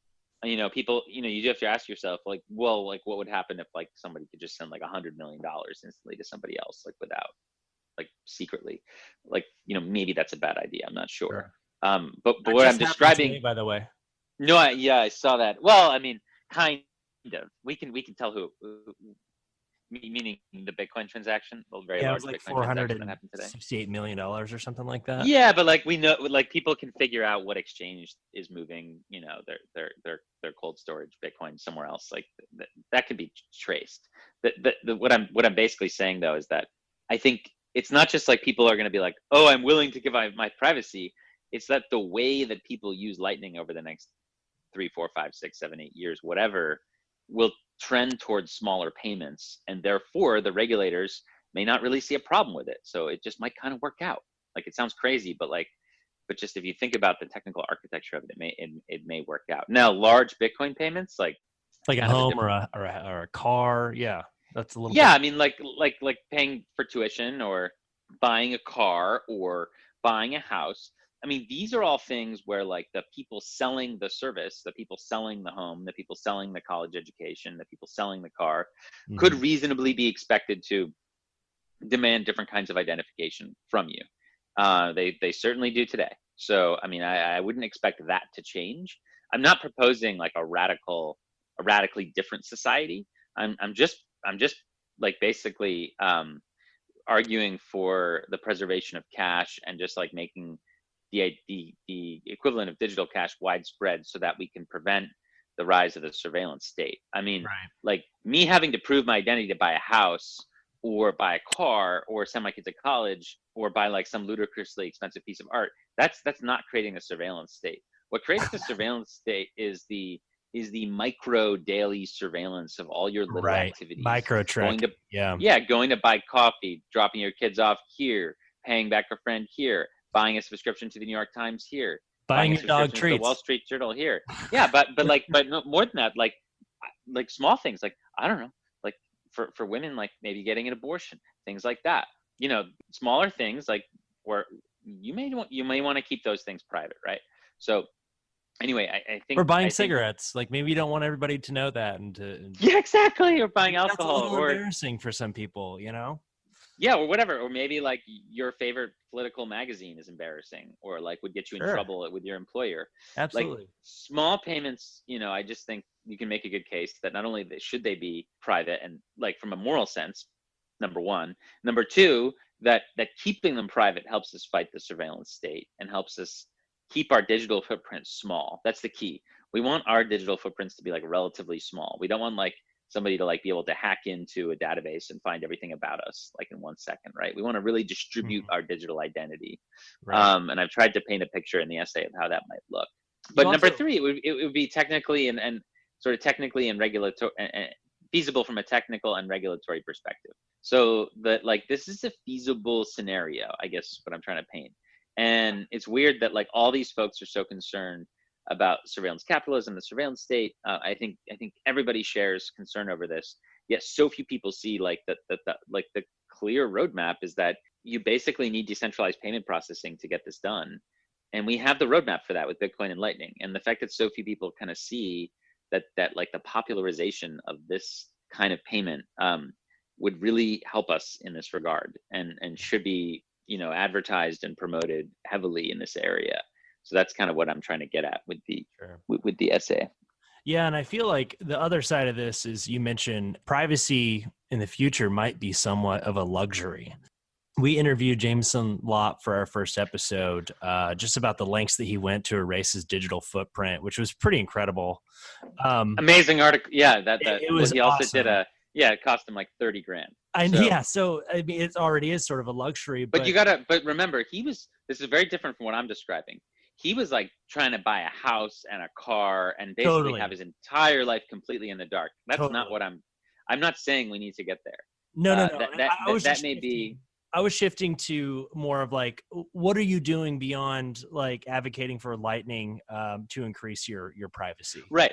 people, you do have to ask yourself, like, well, like what would happen if like somebody could just send like $100 million instantly to somebody else, like without, like secretly, like, maybe that's a bad idea. I'm not sure. But what I'm describing, me, by the way. no, I saw that. Well, I mean, kind of. We can tell who meaning the Bitcoin transaction, the very large it was like Bitcoin transaction that happened today. $468 million or something like that. Yeah, but like we know, like people can figure out what exchange is moving, their cold storage Bitcoin somewhere else. Like that can be traced. What I'm basically saying though is that I think it's not just like people are going to be like, oh, I'm willing to give my privacy. It's that the way that people use Lightning over the next 3, 4, 5, 6, 7, 8 years, whatever, will trend towards smaller payments, and therefore the regulators may not really see a problem with it. So it just might kind of work out. Like it sounds crazy, but just if you think about the technical architecture of it, it may work out. Now, large Bitcoin payments, like a home or a car, yeah, that's a little. Yeah, I mean, like paying for tuition or buying a car or buying a house. I mean, these are all things where like the people selling the service, the people selling the home, the people selling the college education, the people selling the car could reasonably be expected to demand different kinds of identification from you. They certainly do today. So, I mean, I wouldn't expect that to change. I'm not proposing like a radically different society. I'm just like basically arguing for the preservation of cash and just like making the equivalent of digital cash widespread so that we can prevent the rise of the surveillance state. I mean, like me having to prove my identity to buy a house or buy a car or send my kids to college or buy like some ludicrously expensive piece of art, that's not creating a surveillance state. What creates the surveillance state is the micro daily surveillance of all your little activities. Micro track. Going to buy coffee, dropping your kids off here, paying back a friend here, buying a subscription to the New York Times here, buying your dog treats, to the Wall Street Journal here. Yeah, but more than that, like small things, like I don't know, like for women, like maybe getting an abortion, things like that. Smaller things like where you may want to keep those things private, right? So anyway, I think. Or buying cigarettes, like maybe you don't want everybody to know that, yeah, exactly. Or buying alcohol, that's a little embarrassing for some people, Yeah, or whatever, or maybe like your favorite political magazine is embarrassing, or like would get you in trouble with your employer. Absolutely. Like small payments, I just think you can make a good case that not only should they be private and like from a moral sense, number one. Number two, that keeping them private helps us fight the surveillance state and helps us keep our digital footprint small. That's the key. We want our digital footprints to be like relatively small. We don't want like somebody to like be able to hack into a database and find everything about us like in 1 second, right? We want to really distribute our digital identity. And I've tried to paint a picture in the essay of how that might look. But number three, it would be technically and sort of technically and regulatory feasible from a technical and regulatory perspective. So that like this is a feasible scenario, I guess what I'm trying to paint. And it's weird that like all these folks are so concerned about surveillance capitalism, the surveillance state. I think everybody shares concern over this. Yet so few people see like that like the clear roadmap is that you basically need decentralized payment processing to get this done. And we have the roadmap for that with Bitcoin and Lightning. And the fact that so few people kind of see that like the popularization of this kind of payment would really help us in this regard and should be, advertised and promoted heavily in this area. So that's kind of what I'm trying to get at with the essay. Yeah, and I feel like the other side of this is you mentioned privacy in the future might be somewhat of a luxury. We interviewed Jameson Lopp for our first episode, just about the lengths that he went to erase his digital footprint, which was pretty incredible. Amazing article. Yeah, that it was he also awesome. did Yeah, it cost him like 30 grand. So I mean, it already is sort of a luxury, but remember, this is very different from what I'm describing. He was like trying to buy a house and a car and basically have his entire life completely in the dark. That's not what I'm not saying we need to get there. No. I was shifting to more of like, what are you doing beyond like advocating for Lightning to increase your privacy? Right.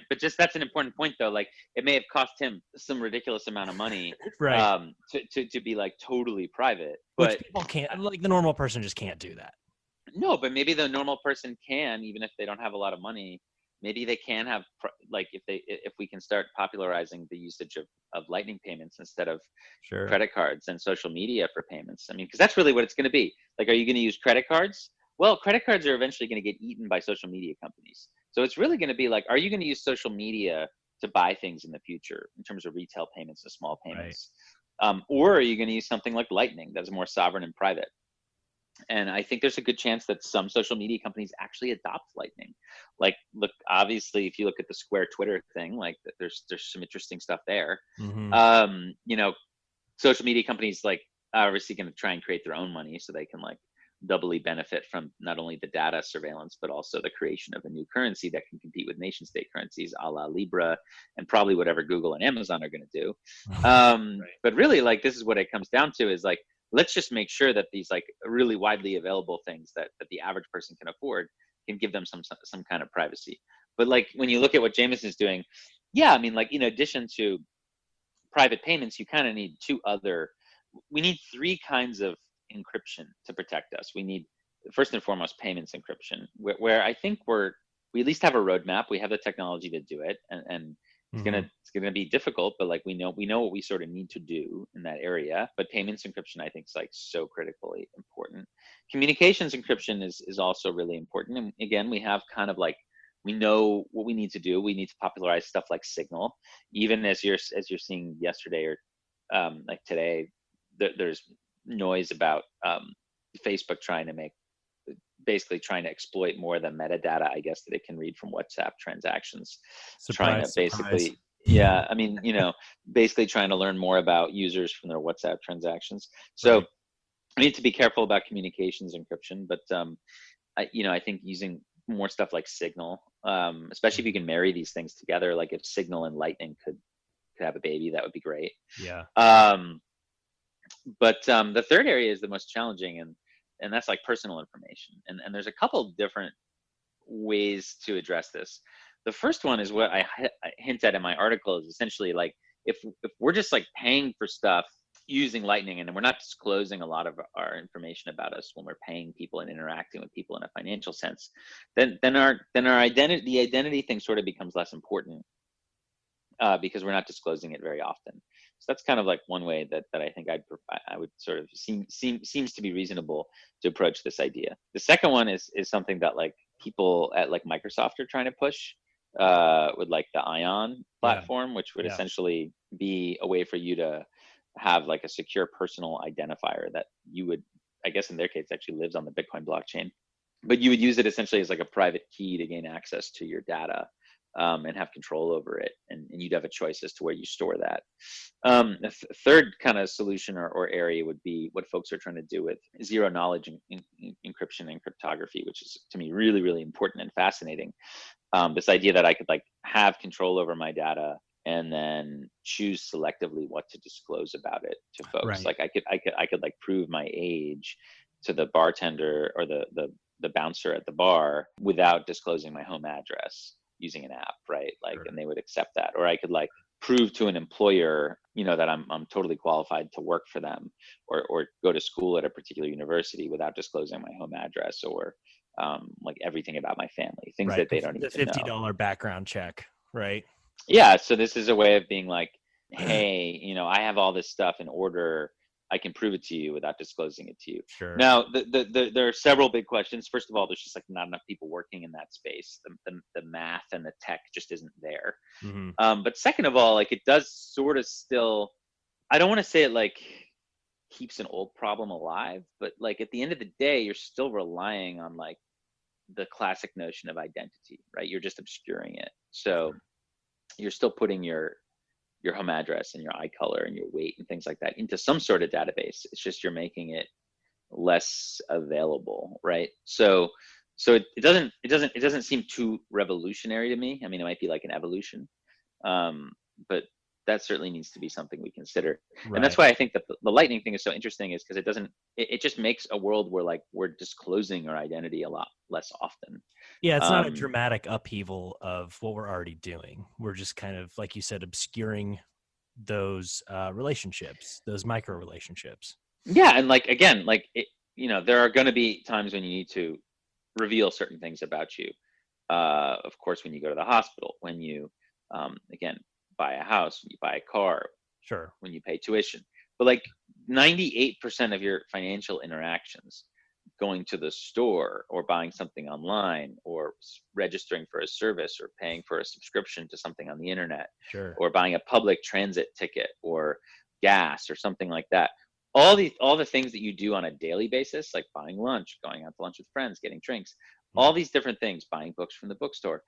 But just that's an important point though. Like it may have cost him some ridiculous amount of money, right? To be like totally private, but which people can't. Like the normal person just can't do that. No, but maybe the normal person can, even if they don't have a lot of money. Maybe they can have, like, if we can start popularizing the usage of Lightning payments instead of credit cards and social media for payments. I mean, because that's really what it's going to be. Like, are you going to use credit cards? Well, credit cards are eventually going to get eaten by social media companies. So it's really going to be like, are you going to use social media to buy things in the future in terms of retail payments and small payments? Right. Or are you going to use something like Lightning that's more sovereign and private? And I think there's a good chance that some social media companies actually adopt Lightning. Like, look, obviously, if you look at the Square Twitter thing, like there's some interesting stuff there. Mm-hmm. Social media companies like are obviously going to try and create their own money so they can like doubly benefit from not only the data surveillance, but also the creation of a new currency that can compete with nation state currencies a la Libra and probably whatever Google and Amazon are going to do. Right. But really, like, this is what it comes down to is like, let's just make sure that these like really widely available things that the average person can afford can give them some kind of privacy. But like when you look at what Jameson's doing, yeah, I mean, like in addition to private payments, you kind of need we need three kinds of encryption to protect us. We need, first and foremost, payments encryption, where I think we at least have a roadmap. We have the technology to do it, and it's gonna be difficult, but like we know what we sort of need to do in that area. But payments encryption, I think, is like so critically important. Communications encryption is also really important. And again, we have kind of like, we know what we need to do. We need to popularize stuff like Signal, even as you're seeing yesterday or like today, there's noise about Facebook trying to exploit more of the metadata, I guess, that it can read from WhatsApp transactions. Surprise. Yeah, I mean, basically trying to learn more about users from their WhatsApp transactions. So we need to be careful about communications encryption, but I think using more stuff like Signal, especially if you can marry these things together, like if Signal and Lightning could have a baby, that would be great. Yeah. But the third area is the most challenging, and that's like personal information. And there's a couple different ways to address this. The first one is what I hint at in my article, is essentially like if we're just like paying for stuff using Lightning, and we're not disclosing a lot of our information about us when we're paying people and interacting with people in a financial sense, then our identity, the identity thing, sort of becomes less important because we're not disclosing it very often. So that's kind of like one way that I think I would sort of seems to be reasonable to approach this idea. The second one is something that like people at like Microsoft are trying to push with like the Ion platform, which would essentially be a way for you to have like a secure personal identifier that you would, I guess in their case, actually lives on the Bitcoin blockchain, but you would use it essentially as like a private key to gain access to your data. And have control over it, and you'd have a choice as to where you store that. The third kind of solution or area would be what folks are trying to do with zero knowledge encryption and cryptography, which is to me really, really important and fascinating. This idea that I could like have control over my data and then choose selectively what to disclose about it to folks. Right. Like I could like prove my age to the bartender or the bouncer at the bar without disclosing my home address, using an app, right? Like, and they would accept that. Or I could like prove to an employer, that I'm totally qualified to work for them, or go to school at a particular university without disclosing my home address or like everything about my family, things that they don't even know. The $50 background check, right? Yeah. So this is a way of being like, hey, I have all this stuff in order. I can prove it to you without disclosing it to you. Sure. Now, there are several big questions. First of all, there's just like not enough people working in that space. The math and the tech just isn't there. Mm-hmm. But second of all, like it does sort of still, I don't want to say it like keeps an old problem alive, but like at the end of the day, you're still relying on like the classic notion of identity, right? You're just obscuring it. So you're still putting your your home address and your eye color and your weight and things like that into some sort of database. It's just you're making it less available, right? So it doesn't seem too revolutionary to me. I mean, it might be like an evolution, but that certainly needs to be something we consider. Right. And that's why I think that the lightning thing is so interesting, is because it just makes a world where like we're disclosing our identity a lot less often. Yeah, it's not a dramatic upheaval of what we're already doing. We're just kind of, like you said, obscuring those relationships, those micro relationships. Yeah, and like again, like there are going to be times when you need to reveal certain things about you. Of course, when you go to the hospital, when you again buy a house, when you buy a car, sure, when you pay tuition. But like 98% of your financial interactions, going to the store or buying something online or registering for a service or paying for a subscription to something on the internet, sure, or buying a public transit ticket or gas or something like that, all the things that you do on a daily basis, like buying lunch, going out to lunch with friends, getting drinks, all these different things, buying books from the bookstore,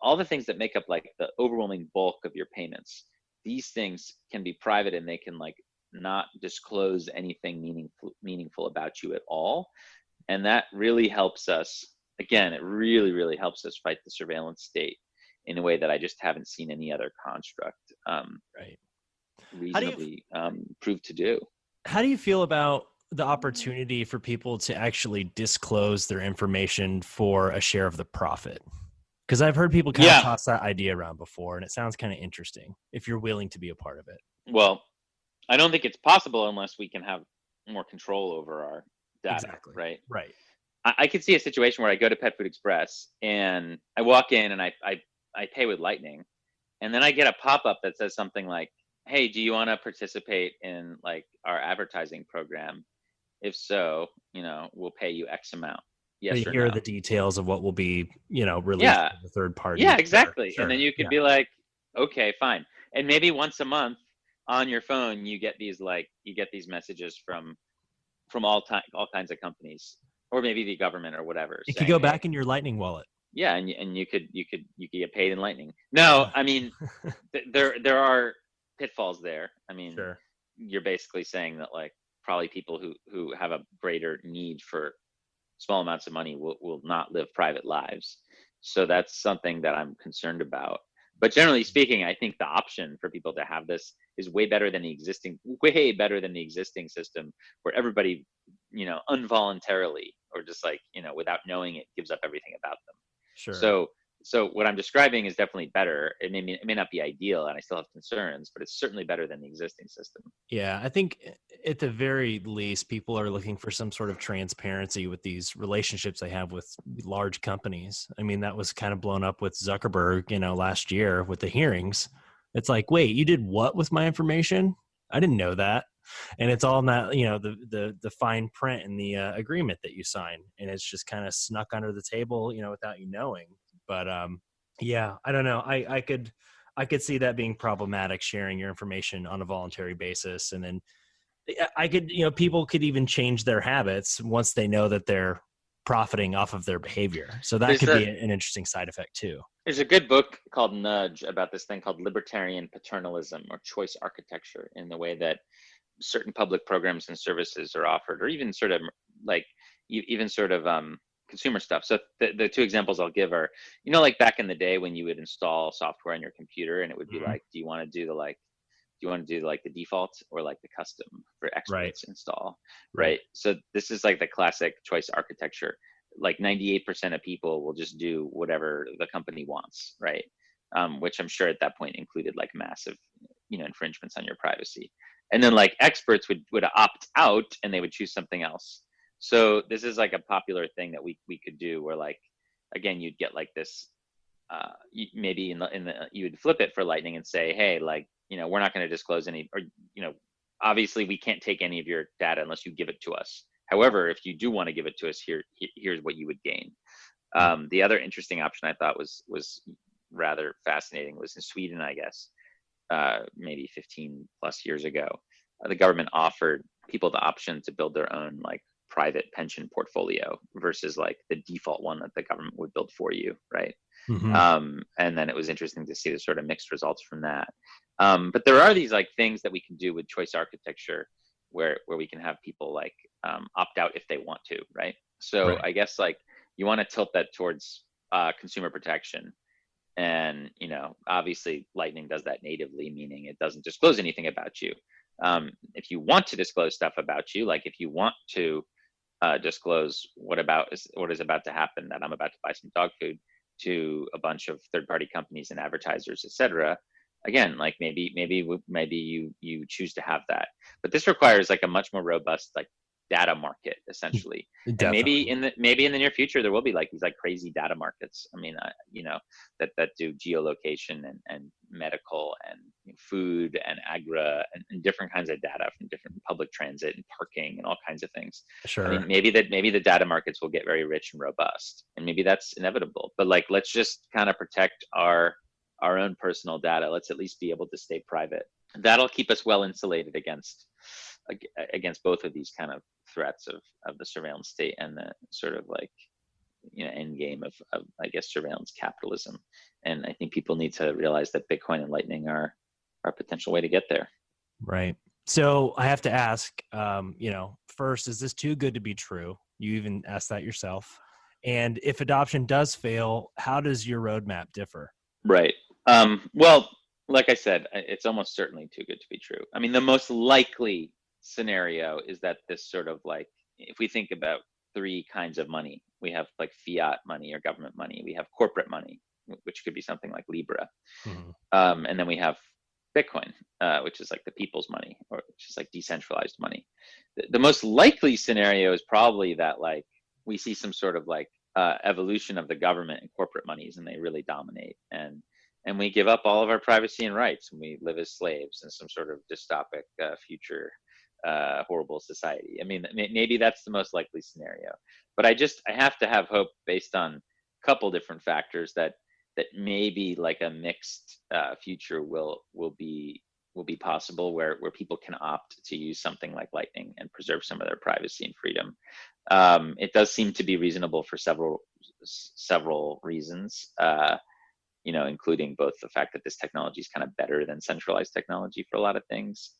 all the things that make up like the overwhelming bulk of your payments, these things can be private and they can like not disclose anything meaningful about you at all. And that really helps us, again, it really, really helps us fight the surveillance state in a way that I just haven't seen any other construct right, reasonably prove to do. How do you feel about the opportunity for people to actually disclose their information for a share of the profit? Because I've heard people kind of toss that idea around before, and it sounds kind of interesting if you're willing to be a part of it. Well, I don't think it's possible unless we can have more control over our data. Exactly. Right. Right. I could see a situation where I go to Pet Food Express and I walk in and I pay with Lightning, and then I get a pop-up that says something like, hey, do you want to participate in like our advertising program? If so, we'll pay you X amount. Yes or no. Here are the details of what will be, released to the third party. Yeah, exactly. Sure. And then you could be like, okay, fine. And maybe once a month on your phone, you get these messages from all kinds of companies, or maybe the government or whatever. It could go back in your Lightning wallet. Yeah, and you could get paid in Lightning. No, I mean, there are pitfalls there. I mean, sure. You're basically saying that like probably people who have a greater need for small amounts of money will not live private lives. So that's something that I'm concerned about. But generally speaking, I think the option for people to have this is way better than the existing system where everybody, involuntarily or just like, without knowing it, gives up everything about them. Sure. So what I'm describing is definitely better. It may not be ideal, and I still have concerns, but it's certainly better than the existing system. Yeah, I think at the very least, people are looking for some sort of transparency with these relationships they have with large companies. I mean, that was kind of blown up with Zuckerberg, last year with the hearings. It's like, wait, you did what with my information? I didn't know that. And it's all in that, the fine print in the agreement that you sign, and it's just kind of snuck under the table, without you knowing. But yeah, I don't know. I could see that being problematic, sharing your information on a voluntary basis. And then people could even change their habits once they know that they're profiting off of their behavior. So that could be an interesting side effect too. There's a good book called Nudge about this thing called libertarian paternalism or choice architecture, in the way that certain public programs and services are offered, or even sort of consumer stuff. So the two examples I'll give are, like back in the day when you would install software on your computer and it would be like, do you want to do the default or like the custom for experts install? Right. So this is like the classic choice architecture. Like 98% of people will just do whatever the company wants. Right. Which I'm sure at that point included like massive, infringements on your privacy. And then like experts would opt out and they would choose something else. So this is like a popular thing that we could do, where like, again, you'd get like this, maybe you would flip it for Lightning and say, hey, like, we're not going to disclose any, or, obviously we can't take any of your data unless you give it to us. However, if you do want to give it to us, here's what you would gain. The other interesting option I thought was rather fascinating was in Sweden, I guess, maybe 15 plus years ago. The government offered people the option to build their own like private pension portfolio versus like the default one that the government would build for you, right? And then it was interesting to see the sort of mixed results from that. But there are these like things that we can do with choice architecture where we can have people like opt out if they want to, right? So Right. I guess like you want to tilt that towards consumer protection. And, obviously Lightning does that natively, meaning it doesn't disclose anything about you. If you want to disclose stuff about you, like if you want to disclose what is about to happen, that I'm about to buy some dog food to a bunch of third-party companies and advertisers, et cetera. Again, like maybe you choose to have that, but this requires like a much more robust like data market essentially. And Definitely. maybe in the near future there will be like these like crazy data markets. I mean, that do geolocation and medical and food and agri and different kinds of data from different public transit and parking and all kinds of things. I Sure. mean, maybe the data markets will get very rich and robust, and maybe that's inevitable. But like, let's just kind of protect our own personal data. Let's at least be able to stay private. That'll keep us well insulated against both of these kind of threats of the surveillance state and the sort of like end game of I guess surveillance capitalism. And I think people need to realize that Bitcoin and Lightning are a potential way to get there. Right. So I have to ask, first, is this too good to be true? You even asked that yourself. And if adoption does fail, how does your roadmap differ? Right. Well, like I said, it's almost certainly too good to be true. I mean, the most likely scenario is that this sort of like, if we think about three kinds of money, we have like fiat money or government money, we have corporate money, which could be something like Libra, and then we have Bitcoin, which is like the people's money, or which is like decentralized money. The most likely scenario is probably that like we see some sort of like evolution of the government and corporate monies, and they really dominate, and we give up all of our privacy and rights, and we live as slaves in some sort of dystopic future horrible society. I mean, maybe that's the most likely scenario, but I have to have hope based on a couple different factors that maybe like a mixed future will be possible where people can opt to use something like Lightning and preserve some of their privacy and freedom. It does seem to be reasonable for several reasons, including both the fact that this technology is kind of better than centralized technology for a lot of things,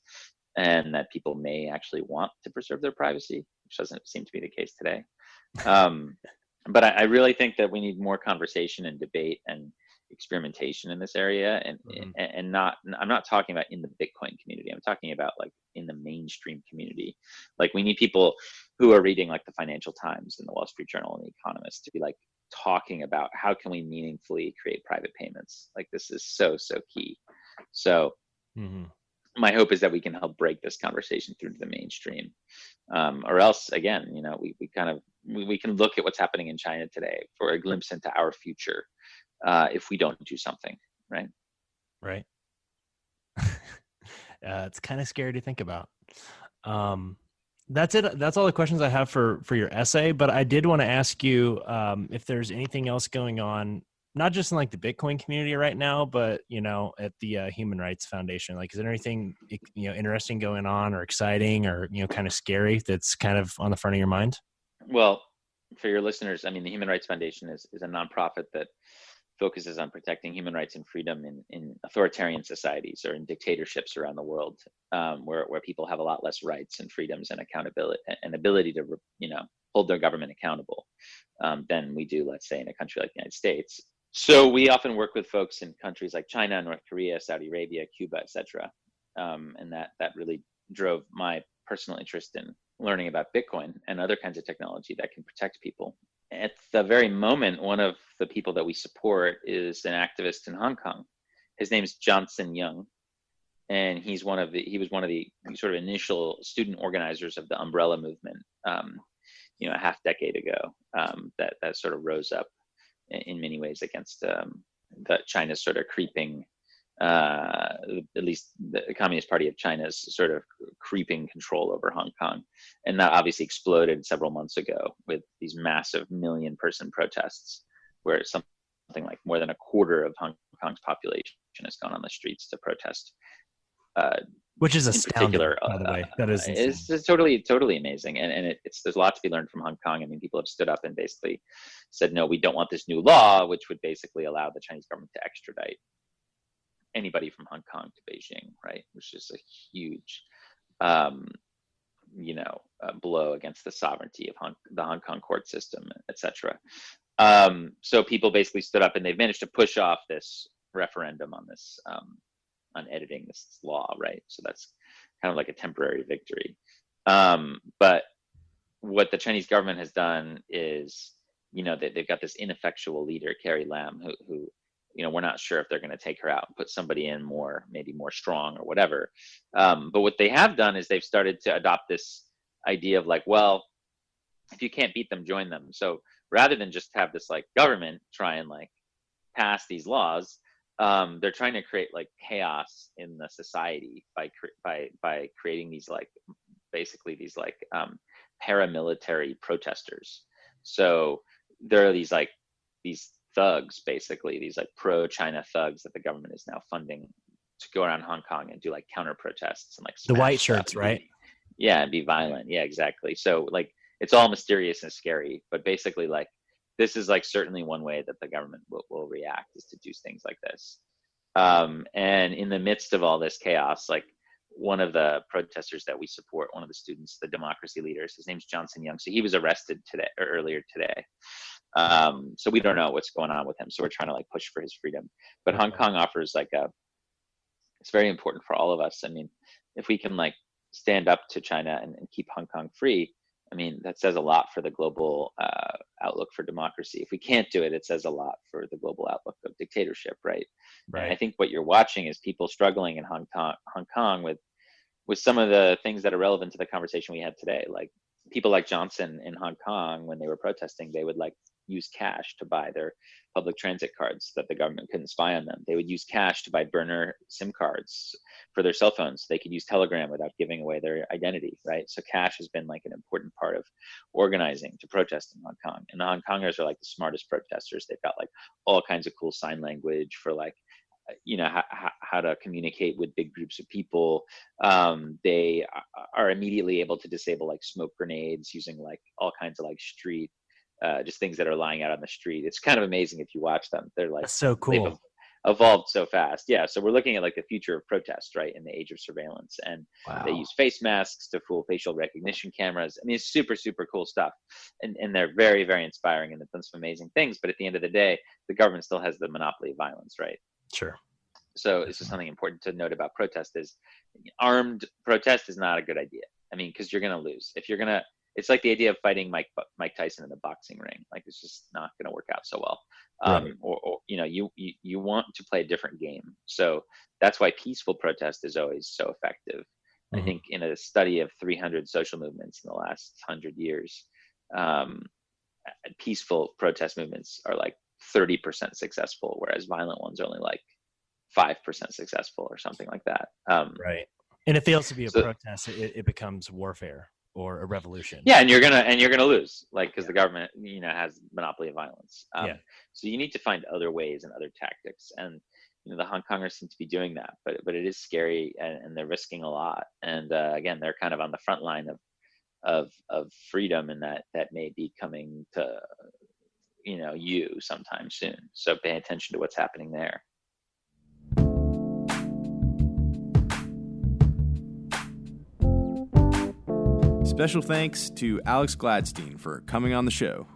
and that people may actually want to preserve their privacy, which doesn't seem to be the case today. But I really think that we need more conversation and debate and experimentation in this area, and not, I'm not talking about in the Bitcoin community, I'm talking about like in the mainstream community. Like we need people who are reading like the Financial Times and the Wall Street Journal and the Economist to be like talking about how can we meaningfully create private payments. Like this is so key. So my hope is that we can help break this conversation through to the mainstream, or else again, we can look at what's happening in China today for a glimpse into our future if we don't do something. Right. It's kind of scary to think about. That's it. That's all the questions I have for your essay, but I did want to ask you if there's anything else going on, not just in like the Bitcoin community right now, but at the Human Rights Foundation. Like, is there anything interesting going on, or exciting, or kind of scary that's kind of on the front of your mind? Well, for your listeners, I mean, the Human Rights Foundation is a nonprofit that focuses on protecting human rights and freedom in authoritarian societies or in dictatorships around the world, where people have a lot less rights and freedoms and accountability and ability to hold their government accountable than we do, let's say, in a country like the United States. So we often work with folks in countries like China, North Korea, Saudi Arabia, Cuba, etc. And that really drove my personal interest in learning about Bitcoin and other kinds of technology that can protect people. At the very moment, one of the people that we support is an activist in Hong Kong. His name is Johnson Young, and he was one of the sort of initial student organizers of the Umbrella movement, a half decade ago, that sort of rose up in many ways against China's sort of creeping, at least the Communist Party of China's sort of creeping control over Hong Kong. And that obviously exploded several months ago with these massive 1 million person protests, where something like more than a quarter of Hong Kong's population has gone on the streets to protest Which is in astounding, particular, by the way. That is insane. it's totally amazing. And there's a lot to be learned from Hong Kong. I mean, people have stood up and basically said, no, we don't want this new law, which would basically allow the Chinese government to extradite anybody from Hong Kong to Beijing, right? Which is a huge, blow against the sovereignty of the Hong Kong court system, etc. So people basically stood up, and they've managed to push off this referendum on this, on editing this law, right? So that's kind of like a temporary victory. But what the Chinese government has done is, they've got this ineffectual leader, Carrie Lam, who we're not sure if they're going to take her out and put somebody in maybe more strong or whatever. But what they have done is they've started to adopt this idea of like, well, if you can't beat them, join them. So rather than just have this like government try and like pass these laws, they're trying to create like chaos in the society by creating these like basically these like paramilitary protesters. So there are these thugs, basically these like pro-China thugs that the government is now funding to go around Hong Kong and do like counter protests and like the white shirts, right? And be violent. Yeah, exactly. So like it's all mysterious and scary, but basically like this is like certainly one way that the government will react, is to do things like this. And in the midst of all this chaos, like one of the protesters that we support, one of the students, the democracy leaders, his name's Johnson Young. So he was arrested earlier today. So we don't know what's going on with him. So we're trying to like push for his freedom. But Hong Kong offers like it's very important for all of us. I mean, if we can like stand up to China and keep Hong Kong free, I mean, that says a lot for the global outlook for democracy. If we can't do it, it says a lot for the global outlook of dictatorship, right? And I think what you're watching is people struggling in Hong Kong with some of the things that are relevant to the conversation we had today. Like people like Johnson in Hong Kong, when they were protesting, they would like use cash to buy their public transit cards so that the government couldn't spy on them. They would use cash to buy burner SIM cards for their cell phones so they could use Telegram without giving away their identity, right? So cash has been like an important part of organizing to protest in Hong Kong. And the Hong Kongers are like the smartest protesters. They've got like all kinds of cool sign language for like, how to communicate with big groups of people. They are immediately able to disable like smoke grenades using like all kinds of like street, just things that are lying out on the street. It's kind of amazing if you watch them. They're like, that's so cool. They've evolved so fast. Yeah. So we're looking at like the future of protest, right? In the age of surveillance, and they use face masks to fool facial recognition cameras. I mean, it's super, super cool stuff. And they're very, very inspiring, and they've done some amazing things. But at the end of the day, the government still has the monopoly of violence, right? Sure. So this is something important to note about protest: is armed protest is not a good idea. I mean, because you're going to lose. It's like the idea of fighting Mike Tyson in the boxing ring. Like it's just not going to work out so well. Right. Or you want to play a different game. So that's why peaceful protest is always so effective. Mm-hmm. I think in a study of 300 social movements in the last 100 years, peaceful protest movements are like 30% successful, whereas violent ones are only like 5% successful or something like that. Right. And it fails to be a protest, it becomes warfare or a revolution. Yeah, and you're gonna lose, like, because the government has monopoly of violence. So you need to find other ways and other tactics, and the Hong Kongers seem to be doing that, but it is scary, and they're risking a lot. And again, they're kind of on the front line of freedom, and that may be coming to you sometime soon. So pay attention to what's happening there. Special thanks to Alex Gladstein for coming on the show.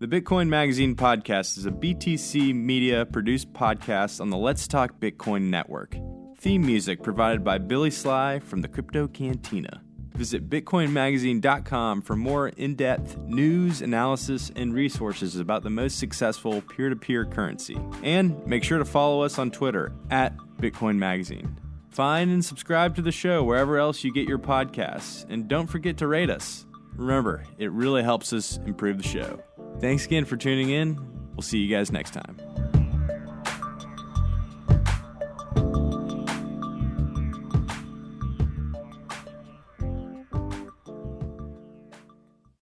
The Bitcoin Magazine podcast is a BTC Media produced podcast on the Let's Talk Bitcoin network. Theme music provided by Billy Sly from the Crypto Cantina. Visit bitcoinmagazine.com for more in-depth news, analysis, and resources about the most successful peer-to-peer currency. And make sure to follow us on Twitter @Bitcoin Magazine. Find and subscribe to the show wherever else you get your podcasts. And don't forget to rate us. Remember, it really helps us improve the show. Thanks again for tuning in. We'll see you guys next time.